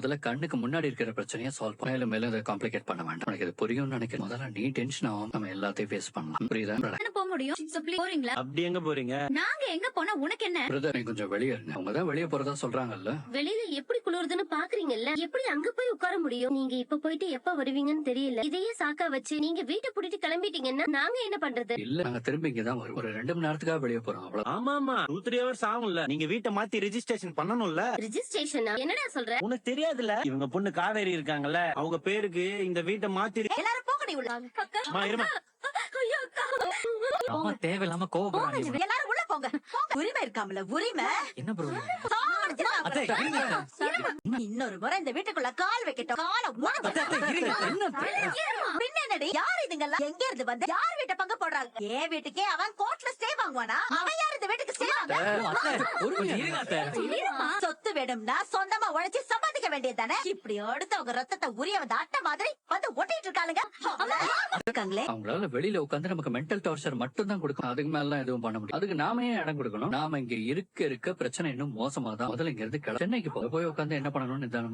முதல்ல கண்ணுக்கு முன்னாடி இருக்கிற பிரச்சனையை சால்வ் பண்ண மேலும் மேலும் இதை காம்ப்ளிகேட் பண்ண வேண்டாம். உனக்கு இது புரியும்னு நினைக்கிறேன். முதல்ல நீ டென்ஷன் ஆகும், நம்ம எல்லாத்தையும் ஃபேஸ் பண்ணலாம். புரியுதா? போக முடியும். So, please, போறீங்களா? அப்படி எங்க போறீங்க? நாங்க எங்க போனா உனக்கு என்ன? பிரதர், நீ கொஞ்சம் வெளியே இருங்க. அவங்க தான் வெளியே போறதா சொல்றாங்கல்ல. வெளியில எப்படி குளிருதுன்னு பாக்குறீங்கல்ல, எப்படி அங்க போய் உட்கார முடியும்? நீங்க இப்ப போயிட்டு எப்ப வருவீங்கன்னு தெரியல. இதையே சாக்கா வச்சு நீங்க வீட்டை பூட்டிட்டு கிளம்பிட்டீங்கன்னா நாங்க என்ன பண்றது? இல்ல, நாங்க திரும்பி இங்கதான் வரும். ஒரு 2 மணி நேரத்துக்காக வெளியே போறோம், அவ்வளவு. ஆமா 2-3 hours ஆகும்ல. நீங்க வீட்டை மாத்தி ரெஜிஸ்ட்ரேஷன் பண்ணணும்ல. ரிஜிஸ்ட்ரேஷனா? என்னடா சொல்ற? உனக்கு தெரியாதுல, இவங்க பொண்ணு காவேரி இருக்காங்கல்ல, அவங்க பேருக்கு இந்த வீட்டை மாத்தி. எல்லாரும் போங்கடி உள்ள. அம்மா, இருமா. ஐயோ, அக்கா. அம்மா தேவையில்லாம கோவப்படுறாங்க. எல்லாரும் உள்ள போங்க. உரிமை இருக்காமல, உரிமை. என்ன ப்ரோ? அத்தை, இன்னொரு முறை இந்த வீட்டுக்குள்ள கால் வைக்கட்டும். கால பின்னடி யார் இதுங்கெல்லாம்? எங்க இருந்து வந்து யார் வீட்டை பங்கு போடுறாங்க? என் வீட்டுக்கே அவன் கோர்ட்ல ஸ்டே வாங்குவானா? அவன் யார் இந்த வீட்டுக்கு ஸ்டே சொத்து வேணும்னா சொந்தமா உழைச்சு சம்பாதிக்க வேண்டியது தானே? இப்படி அடுத்தவங்க ரத்தத்தை உரிய வந்து அட்டை மாதிரி வந்து ஒட்டிட்டு இருக்காளுங்க. அவங்களால வெளியில உட்காந்து நமக்கு மென்டல் டார்ச்சர் மட்டும் தான் கொடுக்கணும். அதுக்கு மேல எதுவும் பண்ண முடியும். அதுக்கு நாம ஏன் இடம் கொடுக்கணும்? நாம இங்க இருக்க பிரச்சனை இன்னும் மோசமா தான். முதல்ல இங்க இருந்து சென்னைக்கு போய் உட்காந்து என்ன பண்ணணும்னு